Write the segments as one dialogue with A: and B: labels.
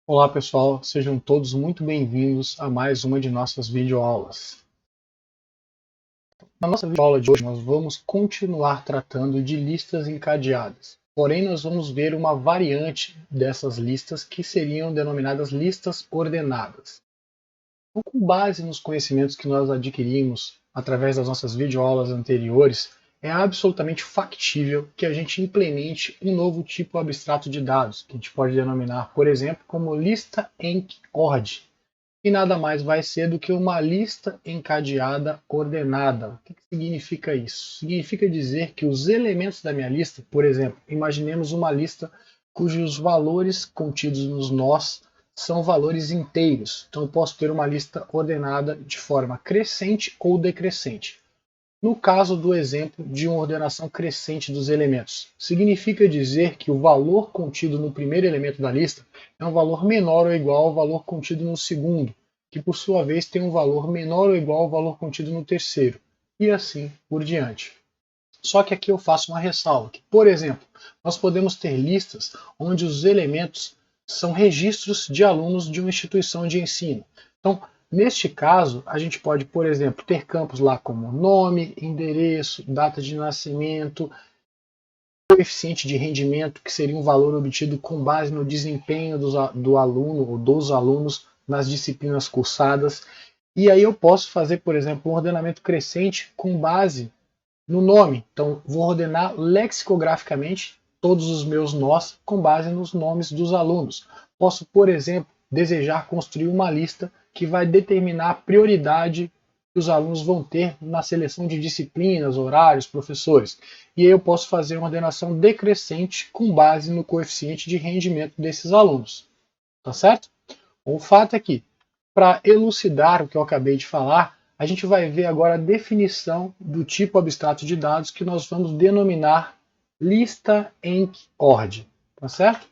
A: Olá pessoal, sejam todos muito bem-vindos a mais uma de nossas videoaulas. Na nossa videoaula de hoje nós vamos continuar tratando de listas encadeadas. Porém nós vamos ver uma variante dessas listas que seriam denominadas listas ordenadas. Então, com base nos conhecimentos que nós adquirimos através das nossas videoaulas anteriores, é absolutamente factível que a gente implemente um novo tipo abstrato de dados, que a gente pode denominar, por exemplo, como lista enc-ord, e nada mais vai ser do que uma lista encadeada ordenada. O que significa isso? Significa dizer que os elementos da minha lista, por exemplo, imaginemos uma lista cujos valores contidos nos nós são valores inteiros. Então eu posso ter uma lista ordenada de forma crescente ou decrescente. No caso do exemplo de uma ordenação crescente dos elementos, significa dizer que o valor contido no primeiro elemento da lista é um valor menor ou igual ao valor contido no segundo, que por sua vez tem um valor menor ou igual ao valor contido no terceiro, e assim por diante. Só que aqui eu faço uma ressalva, que, por exemplo, nós podemos ter listas onde os elementos são registros de alunos de uma instituição de ensino. Então, neste caso, a gente pode, por exemplo, ter campos lá como nome, endereço, data de nascimento, coeficiente de rendimento, que seria um valor obtido com base no desempenho do aluno ou dos alunos nas disciplinas cursadas. E aí eu posso fazer, por exemplo, um ordenamento crescente com base no nome. Então, vou ordenar lexicograficamente todos os meus nós com base nos nomes dos alunos. Posso, por exemplo, desejar construir uma lista que vai determinar a prioridade que os alunos vão ter na seleção de disciplinas, horários, professores. E aí eu posso fazer uma ordenação decrescente com base no coeficiente de rendimento desses alunos. Tá certo? O fato é que, para elucidar o que eu acabei de falar, a gente vai ver agora a definição do tipo abstrato de dados que nós vamos denominar lista enc-ord. Tá certo?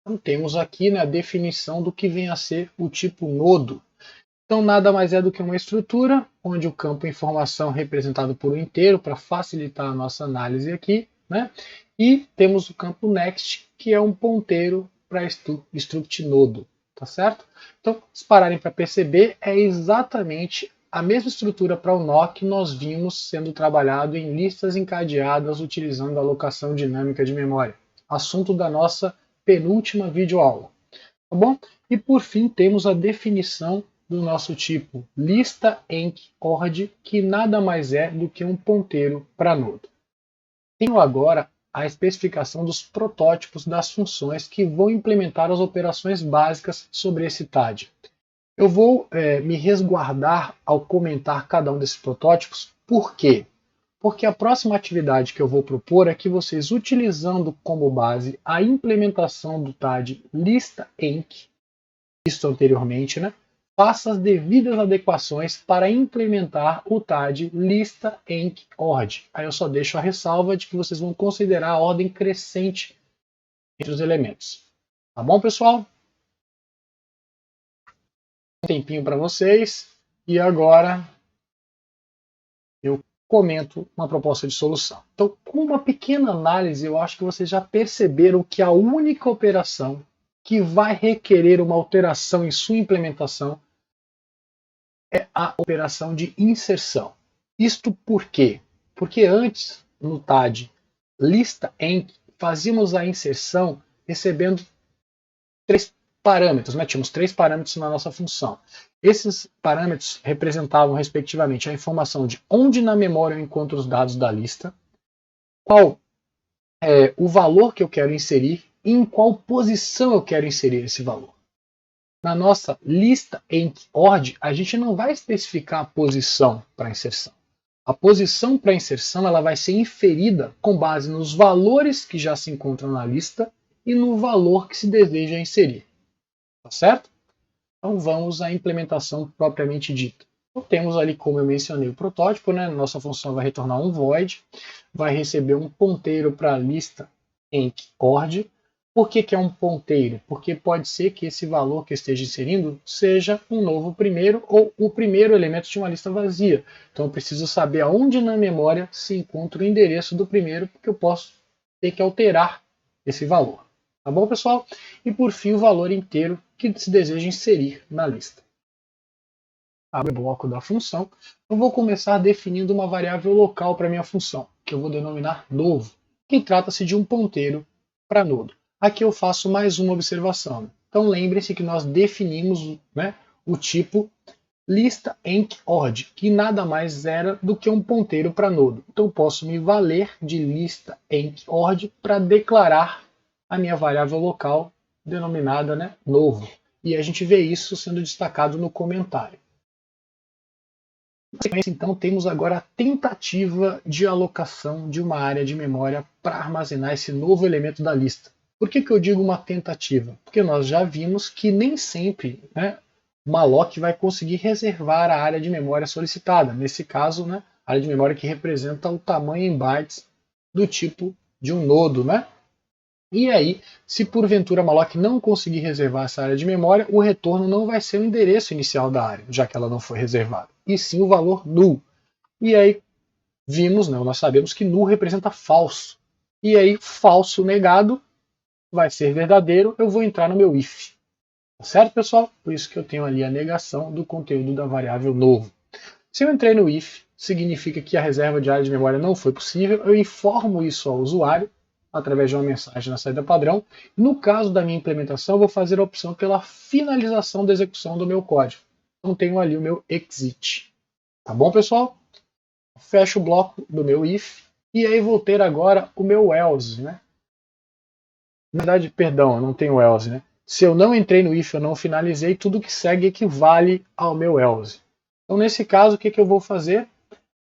A: Então temos aqui, né, a definição do que vem a ser o tipo nodo. Então nada mais é do que uma estrutura onde o campo informação é representado por um inteiro para facilitar a nossa análise aqui, né? E temos o campo next, que é um ponteiro para struct nodo, tá certo? Então, se pararem para perceber, é exatamente a mesma estrutura para o nó que nós vimos sendo trabalhado em listas encadeadas utilizando a alocação dinâmica de memória, assunto da nossa penúltima videoaula, tá bom? E por fim temos a definição do nosso tipo lista enc-ord, que nada mais é do que um ponteiro para nodo. Tenho agora a especificação dos protótipos das funções que vão implementar as operações básicas sobre esse TAD. Eu vou me resguardar ao comentar cada um desses protótipos. Por quê? Porque a próxima atividade que eu vou propor é que vocês, utilizando como base a implementação do TAD lista enc, visto anteriormente, né, faça as devidas adequações para implementar o TAD lista enc-ord. Aí eu só deixo a ressalva de que vocês vão considerar a ordem crescente entre os elementos. Tá bom, pessoal? Um tempinho para vocês e agora eu comento uma proposta de solução. Então, com uma pequena análise, eu acho que vocês já perceberam que a única operação que vai requerer uma alteração em sua implementação é a operação de inserção. Isto por quê? Porque antes, no TAD lista enc, fazíamos a inserção recebendo três parâmetros, né? Tínhamos três parâmetros na nossa função. Esses parâmetros representavam, respectivamente, a informação de onde na memória eu encontro os dados da lista, qual é o valor que eu quero inserir e em qual posição eu quero inserir esse valor. Na nossa lista enc-ord, a gente não vai especificar a posição para inserção. A posição para inserção ela vai ser inferida com base nos valores que já se encontram na lista e no valor que se deseja inserir. Tá certo? Então vamos à implementação propriamente dita. Então, temos ali, como eu mencionei, o protótipo, né? Nossa função vai retornar um void, vai receber um ponteiro para a lista enc-ord. Por que é um ponteiro? Porque pode ser que esse valor que eu esteja inserindo seja um novo primeiro ou o primeiro elemento de uma lista vazia. Então eu preciso saber aonde na memória se encontra o endereço do primeiro, porque eu posso ter que alterar esse valor. Tá bom, pessoal? E por fim, o valor inteiro que se deseja inserir na lista. Abre o bloco da função. Eu vou começar definindo uma variável local para minha função, que eu vou denominar novo, que trata-se de um ponteiro para nodo. Aqui eu faço mais uma observação. Então lembre-se que nós definimos, né, o tipo lista enc ord, que nada mais era do que um ponteiro para nodo. Então posso me valer de lista enc ord para declarar a minha variável local denominada, né, novo. E a gente vê isso sendo destacado no comentário. Então temos agora a tentativa de alocação de uma área de memória para armazenar esse novo elemento da lista. Por que eu digo uma tentativa? Porque nós já vimos que nem sempre, né, o malloc vai conseguir reservar a área de memória solicitada. Nesse caso, né, a área de memória que representa o tamanho em bytes do tipo de um nodo. Né? E aí, se porventura a malloc não conseguir reservar essa área de memória, o retorno não vai ser o endereço inicial da área, já que ela não foi reservada, e sim o valor null. E aí vimos, né, nós sabemos que null representa falso. E aí falso negado vai ser verdadeiro, eu vou entrar no meu if. Tá certo, pessoal? Por isso que eu tenho ali a negação do conteúdo da variável novo. Se eu entrei no if, significa que a reserva de área de memória não foi possível, eu informo isso ao usuário, através de uma mensagem na saída padrão. No caso da minha implementação, eu vou fazer a opção pela finalização da execução do meu código. Então tenho ali o meu exit. Tá bom, pessoal? Fecho o bloco do meu if e aí vou ter agora o meu else. Né? Na verdade, perdão, eu não tenho else. Né? Se eu não entrei no if, eu não finalizei, tudo que segue equivale ao meu else. Então, nesse caso, o que eu vou fazer?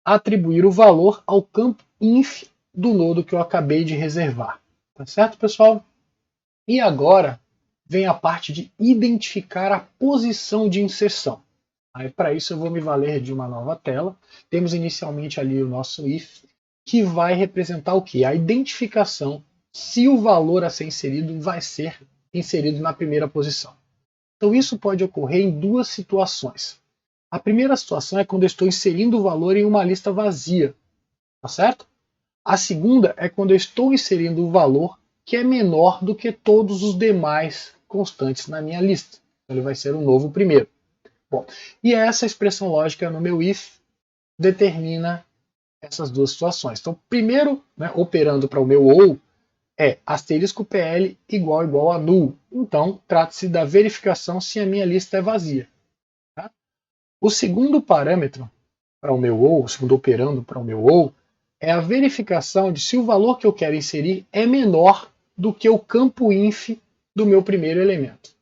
A: Atribuir o valor ao campo inf do nodo que eu acabei de reservar. Tá certo, pessoal? E agora vem a parte de identificar a posição de inserção. Para isso eu vou me valer de uma nova tela. Temos inicialmente ali o nosso if, que vai representar o quê? A identificação se o valor a ser inserido vai ser inserido na primeira posição. Então isso pode ocorrer em duas situações. A primeira situação é quando eu estou inserindo o valor em uma lista vazia, tá certo? A segunda é quando eu estou inserindo o valor que é menor do que todos os demais constantes na minha lista. Então ele vai ser o novo primeiro. Bom, e essa expressão lógica no meu if determina essas duas situações. Então, primeiro, né, operando para o meu ou, é asterisco PL igual a null. Então, trata-se da verificação se a minha lista é vazia. Tá? O segundo parâmetro para o meu ou, o segundo operando para o meu ou, é a verificação de se o valor que eu quero inserir é menor do que o campo inf do meu primeiro elemento.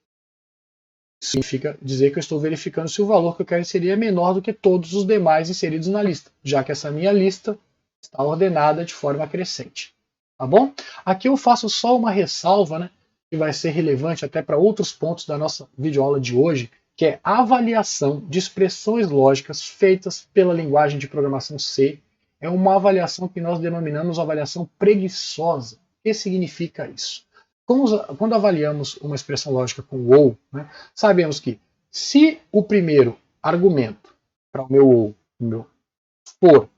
A: Isso significa dizer que eu estou verificando se o valor que eu quero inserir é menor do que todos os demais inseridos na lista, já que essa minha lista está ordenada de forma crescente. Tá bom? Aqui eu faço só uma ressalva, né, que vai ser relevante até para outros pontos da nossa videoaula de hoje, que é a avaliação de expressões lógicas feitas pela linguagem de programação C. É uma avaliação que nós denominamos avaliação preguiçosa. O que significa isso? Quando avaliamos uma expressão lógica com ou, né, sabemos que se o primeiro argumento para o meu ou for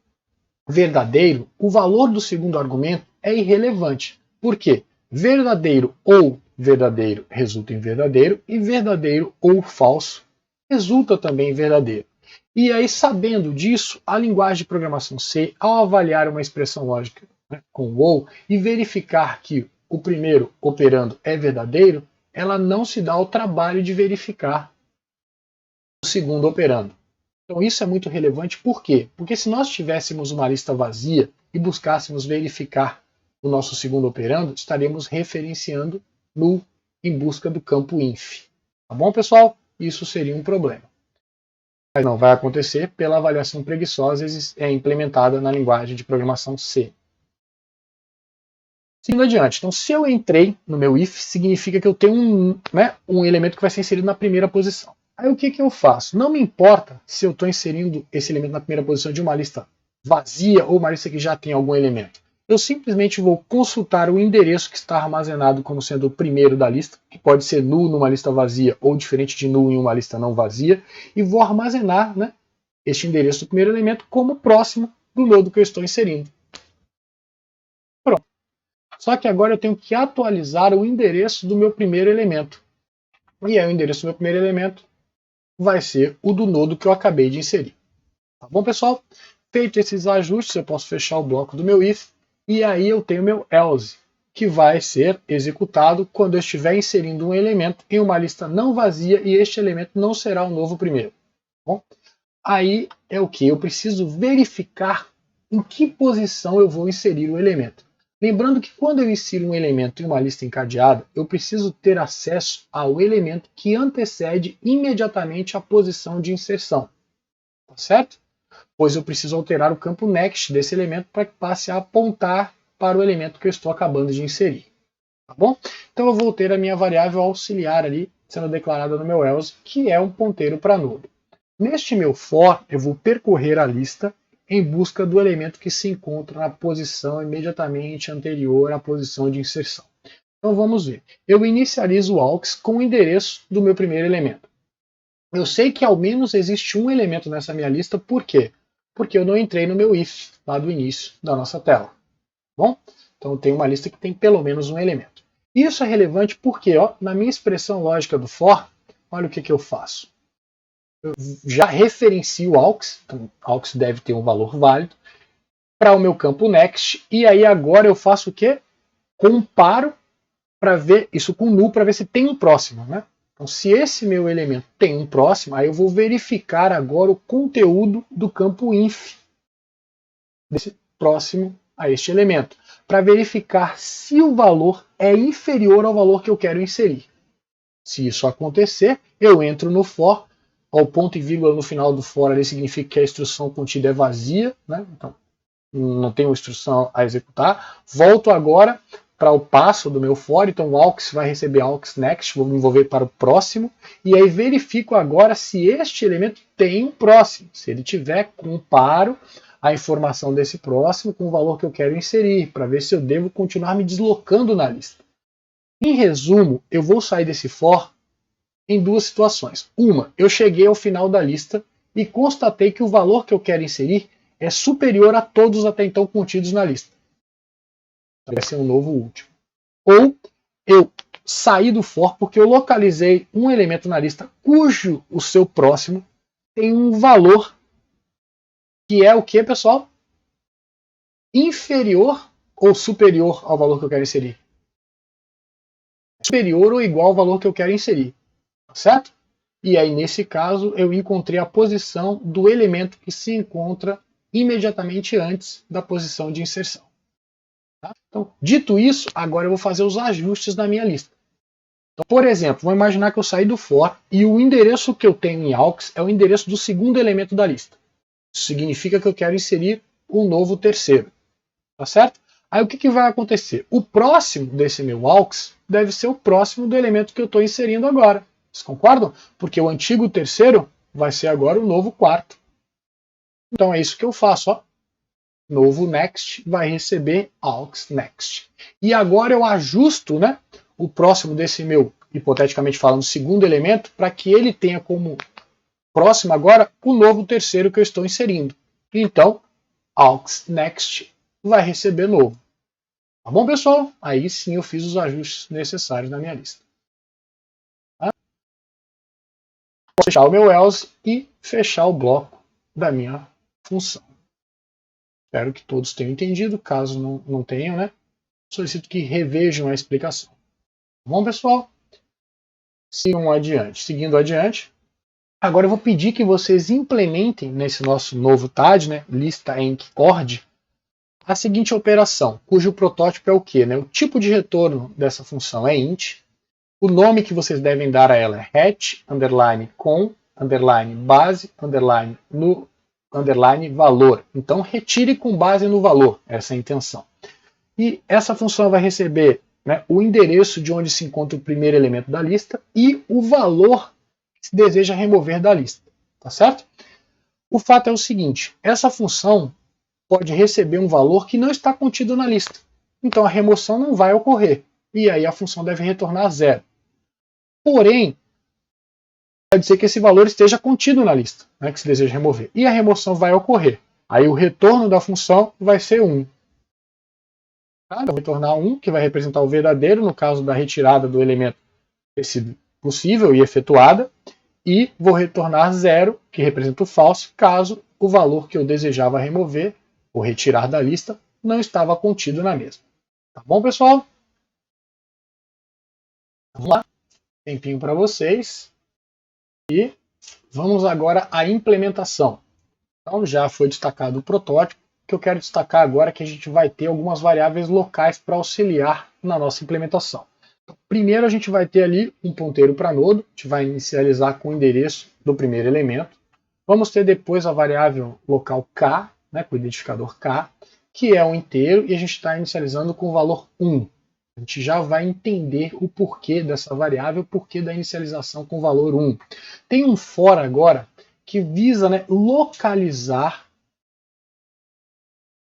A: verdadeiro, o valor do segundo argumento é irrelevante. Por quê? Verdadeiro ou verdadeiro resulta em verdadeiro e verdadeiro ou falso resulta também em verdadeiro. E aí, sabendo disso, a linguagem de programação C, ao avaliar uma expressão lógica, né, com ou e verificar que o primeiro operando é verdadeiro, ela não se dá ao trabalho de verificar o segundo operando. Então isso é muito relevante, por quê? Porque se nós tivéssemos uma lista vazia e buscássemos verificar o nosso segundo operando, estaremos referenciando null em busca do campo inf. Tá bom, pessoal? Isso seria um problema. Mas não vai acontecer pela avaliação preguiçosa implementada na linguagem de programação C. Seguindo adiante, então se eu entrei no meu if, significa que eu tenho um elemento que vai ser inserido na primeira posição. Aí o que eu faço? Não me importa se eu estou inserindo esse elemento na primeira posição de uma lista vazia ou uma lista que já tem algum elemento. Eu simplesmente vou consultar o endereço que está armazenado como sendo o primeiro da lista, que pode ser null numa lista vazia ou diferente de null em uma lista não vazia, e vou armazenar, né, este endereço do primeiro elemento como próximo do nodo que eu estou inserindo. Pronto. Só que agora eu tenho que atualizar o endereço do meu primeiro elemento. E aí o endereço do meu primeiro elemento vai ser o do nodo que eu acabei de inserir. Tá bom, pessoal? Feito esses ajustes, eu posso fechar o bloco do meu if, e aí eu tenho meu else, que vai ser executado quando eu estiver inserindo um elemento em uma lista não vazia e este elemento não será o novo primeiro. Tá bom? Aí é o que? Eu preciso verificar em que posição eu vou inserir o elemento. Lembrando que quando eu insiro um elemento em uma lista encadeada, eu preciso ter acesso ao elemento que antecede imediatamente a posição de inserção. Tá certo? Pois eu preciso alterar o campo next desse elemento para que passe a apontar para o elemento que eu estou acabando de inserir. Tá bom? Então eu vou ter a minha variável auxiliar ali sendo declarada no meu else, que é um ponteiro para nodo. Neste meu for, eu vou percorrer a lista em busca do elemento que se encontra na posição imediatamente anterior à posição de inserção. Então vamos ver. Eu inicializo o aux com o endereço do meu primeiro elemento. Eu sei que ao menos existe um elemento nessa minha lista, por quê? Porque eu não entrei no meu if lá do início da nossa tela. Bom? Então eu tenho uma lista que tem pelo menos um elemento. Isso é relevante porque, ó, na minha expressão lógica do for, olha o que eu faço. Eu já referencio o aux, então aux deve ter um valor válido, para o meu campo next, e aí agora eu faço o quê? Comparo para ver isso com null para ver se tem um próximo, né? Então, se esse meu elemento tem um próximo, aí eu vou verificar agora o conteúdo do campo inf desse próximo a este elemento, para verificar se o valor é inferior ao valor que eu quero inserir. Se isso acontecer, eu entro no for. O ponto e vírgula no final do for ali significa que a instrução contida é vazia, né? Então não tenho instrução a executar. Volto agora para o passo do meu for, então o aux vai receber aux next, vou me envolver para o próximo, e aí verifico agora se este elemento tem um próximo. Se ele tiver, comparo a informação desse próximo com o valor que eu quero inserir, para ver se eu devo continuar me deslocando na lista. Em resumo, eu vou sair desse for em duas situações. Uma, eu cheguei ao final da lista e constatei que o valor que eu quero inserir é superior a todos até então contidos na lista. Vai ser um novo último. Ou eu saí do for porque eu localizei um elemento na lista cujo o seu próximo tem um valor que é o que, pessoal? Inferior ou superior ao valor que eu quero inserir? Superior ou igual ao valor que eu quero inserir. Certo? E aí, nesse caso, eu encontrei a posição do elemento que se encontra imediatamente antes da posição de inserção. Tá? Então, dito isso, agora eu vou fazer os ajustes na minha lista. Então, por exemplo, vou imaginar que eu saí do for e o endereço que eu tenho em aux é o endereço do segundo elemento da lista. Isso significa que eu quero inserir um novo terceiro. Tá certo? Aí o que vai acontecer? O próximo desse meu aux deve ser o próximo do elemento que eu estou inserindo agora. Vocês concordam? Porque o antigo terceiro vai ser agora o novo quarto. Então é isso que eu faço. Ó. Novo next vai receber aux next. E agora eu ajusto, né, o próximo desse meu, hipoteticamente falando, segundo elemento, para que ele tenha como próximo agora o novo terceiro que eu estou inserindo. Então, aux next vai receber novo. Tá bom, pessoal? Aí sim eu fiz os ajustes necessários na minha lista. Vou fechar o meu else e fechar o bloco da minha função. Espero que todos tenham entendido. Caso não tenham, né, solicito que revejam a explicação. Tá bom, pessoal? Sigam adiante. Seguindo adiante, agora eu vou pedir que vocês implementem nesse nosso novo TAD, né, lista enc ord, a seguinte operação, cujo protótipo é o quê? Né? O tipo de retorno dessa função é int. O nome que vocês devem dar a ela é hat, underline com, underline base, underline no, underline valor. Então retire com base no valor, essa é a intenção. E essa função vai receber, né, o endereço de onde se encontra o primeiro elemento da lista e o valor que se deseja remover da lista. Tá certo? O fato é o seguinte, essa função pode receber um valor que não está contido na lista. Então a remoção não vai ocorrer. E aí a função deve retornar zero. Porém, pode ser que esse valor esteja contido na lista, né, que se deseja remover. E a remoção vai ocorrer. Aí o retorno da função vai ser 1. Tá? Eu vou retornar 1, que vai representar o verdadeiro, no caso da retirada do elemento ter sido possível e efetuada, e vou retornar 0, que representa o falso, caso o valor que eu desejava remover ou retirar da lista não estava contido na mesma. Tá bom, pessoal? Vamos lá, tempinho para vocês. E vamos agora à implementação. Então já foi destacado o protótipo. O que eu quero destacar agora é que a gente vai ter algumas variáveis locais para auxiliar na nossa implementação. Então, primeiro a gente vai ter ali um ponteiro para nodo, a gente vai inicializar com o endereço do primeiro elemento. Vamos ter depois a variável local k, né, com o identificador k, que é um inteiro, e a gente está inicializando com o valor 1. A gente já vai entender o porquê dessa variável, o porquê da inicialização com o valor 1. Tem um for agora que visa, né, localizar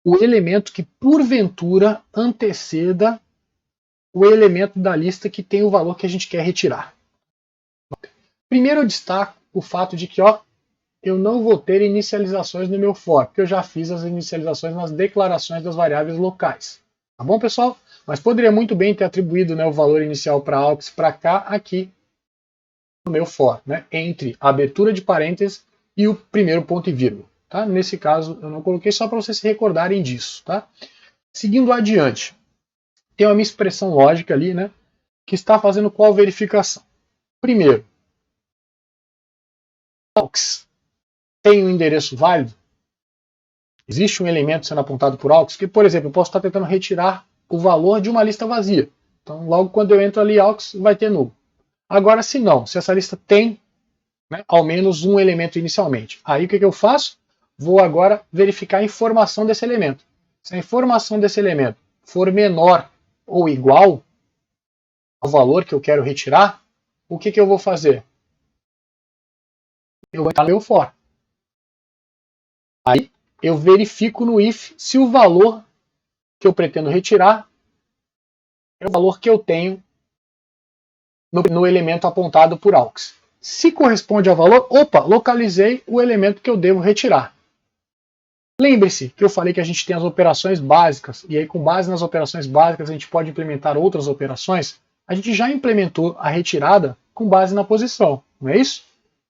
A: o elemento que porventura anteceda o elemento da lista que tem o valor que a gente quer retirar. Primeiro eu destaco o fato de que eu não vou ter inicializações no meu for, porque eu já fiz as inicializações nas declarações das variáveis locais. Tá bom, pessoal? Mas poderia muito bem ter atribuído, né, o valor inicial para aux para cá aqui no meu for, né, entre a abertura de parênteses e o primeiro ponto e vírgula. Tá? Nesse caso eu não coloquei, só para vocês se recordarem disso. Tá? Seguindo adiante, tem uma minha expressão lógica ali, né, que está fazendo qual verificação? Primeiro, aux tem um endereço válido? Existe um elemento sendo apontado por aux? Que, por exemplo, eu posso estar tentando retirar o valor de uma lista vazia. Então, logo quando eu entro ali, aux vai ter nulo. Agora, se não, se essa lista tem, né, ao menos um elemento inicialmente, aí o que eu faço? Vou agora verificar a informação desse elemento. Se a informação desse elemento for menor ou igual ao valor que eu quero retirar, o que eu vou fazer? Eu vou entrar no meu for. Aí eu verifico no if se o valor que eu pretendo retirar é o valor que eu tenho no elemento apontado por aux. Se corresponde ao valor, opa, localizei o elemento que eu devo retirar. Lembre-se que eu falei que a gente tem as operações básicas, e aí com base nas operações básicas a gente pode implementar outras operações. A gente já implementou a retirada com base na posição, não é isso?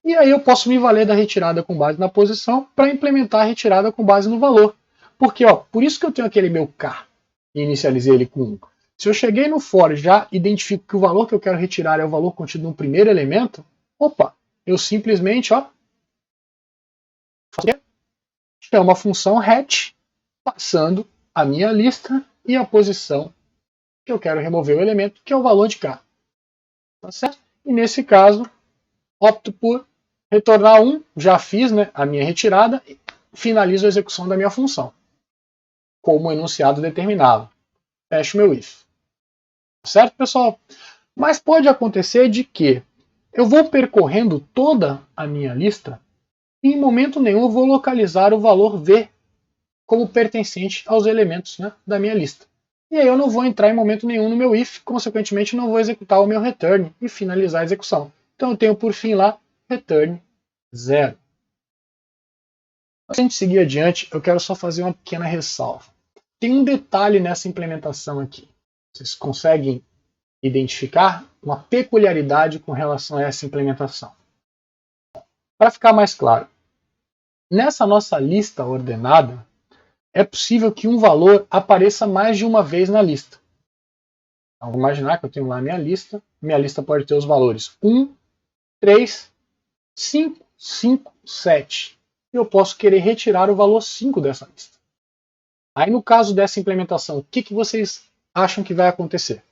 A: E aí eu posso me valer da retirada com base na posição para implementar a retirada com base no valor. Porque, por isso que eu tenho aquele meu k e inicializei ele com 1. Se eu cheguei no for e já identifico que o valor que eu quero retirar é o valor contido no primeiro elemento, opa, eu simplesmente chamo a função hat, passando a minha lista e a posição que eu quero remover o elemento, que é o valor de k. Tá certo? E nesse caso, opto por retornar 1, já fiz, né, a minha retirada, e finalizo a execução da minha função, como o enunciado determinava. Fecho meu if. Certo, pessoal? Mas pode acontecer de que eu vou percorrendo toda a minha lista e em momento nenhum eu vou localizar o valor v como pertencente aos elementos, né, da minha lista. E aí eu não vou entrar em momento nenhum no meu if, consequentemente não vou executar o meu return e finalizar a execução. Então eu tenho por fim lá return 0. Antes de seguir adiante, eu quero só fazer uma pequena ressalva. Tem um detalhe nessa implementação aqui. Vocês conseguem identificar uma peculiaridade com relação a essa implementação. Para ficar mais claro, nessa nossa lista ordenada, é possível que um valor apareça mais de uma vez na lista. Então, vou imaginar que eu tenho lá minha lista pode ter os valores 1, 3, 5, 5, 7. E eu posso querer retirar o valor 5 dessa lista. Aí no caso dessa implementação, o que vocês acham que vai acontecer?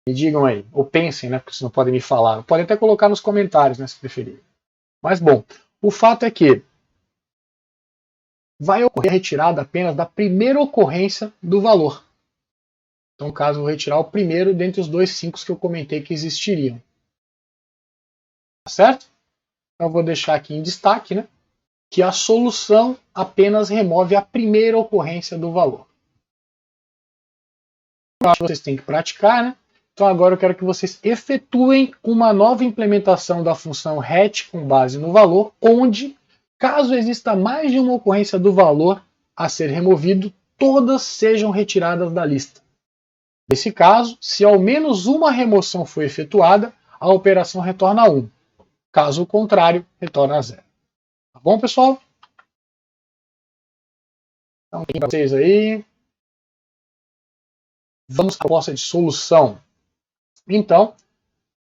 A: Me digam aí, ou pensem, né, porque vocês não podem me falar. Podem até colocar nos comentários, né, se preferirem. Mas bom, o fato é que vai ocorrer a retirada apenas da primeira ocorrência do valor. Então, no caso, eu vou retirar o primeiro dentre os dois 5 que eu comentei que existiriam. Tá certo? Então, eu vou deixar aqui em destaque, né, que a solução apenas remove a primeira ocorrência do valor. Eu acho que vocês têm que praticar, né? Então agora eu quero que vocês efetuem uma nova implementação da função hat com base no valor, onde, caso exista mais de uma ocorrência do valor a ser removido, todas sejam retiradas da lista. Nesse caso, se ao menos uma remoção foi efetuada, a operação retorna 1. Caso contrário, retorna 0. Tá bom, pessoal? Então, para vocês aí. Vamos para a proposta de solução. Então,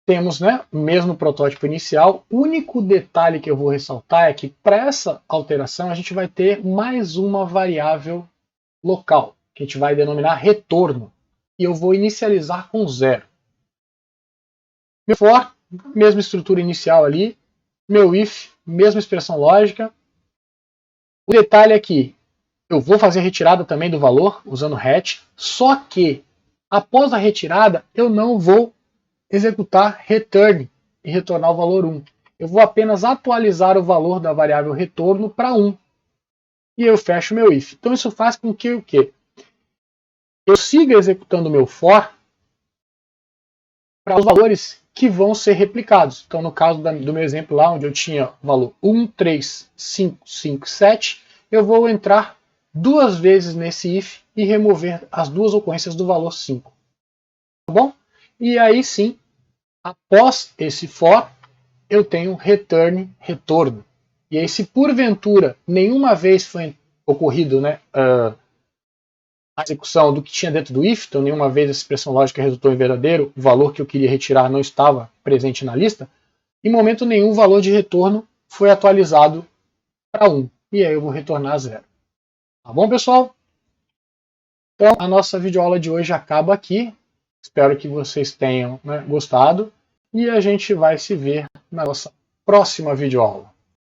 A: temos, né, o mesmo protótipo inicial. O único detalhe que eu vou ressaltar é que para essa alteração a gente vai ter mais uma variável local, que a gente vai denominar retorno. E eu vou inicializar com 0. Meu for, mesma estrutura inicial ali. Meu if, mesma expressão lógica. O detalhe é que eu vou fazer a retirada também do valor, usando hatch, só que após a retirada eu não vou executar return e retornar o valor 1. Eu vou apenas atualizar o valor da variável retorno para 1. E eu fecho meu if. Então isso faz com que o quê? Eu siga executando o meu for para os valores que vão ser replicados. Então no caso do meu exemplo lá, onde eu tinha o valor 13557, eu vou entrar 2 vezes nesse if e remover as 2 ocorrências do valor 5. Tá bom? E aí sim, após esse for, eu tenho return, retorno. E aí se porventura nenhuma vez foi ocorrido, né, a execução do que tinha dentro do if, então nenhuma vez essa expressão lógica resultou em verdadeiro, o valor que eu queria retirar não estava presente na lista, em momento nenhum o valor de retorno foi atualizado para 1. E aí eu vou retornar 0. Tá bom, pessoal? Então, a nossa videoaula de hoje acaba aqui. Espero que vocês tenham, né, gostado. E a gente vai se ver na nossa próxima videoaula.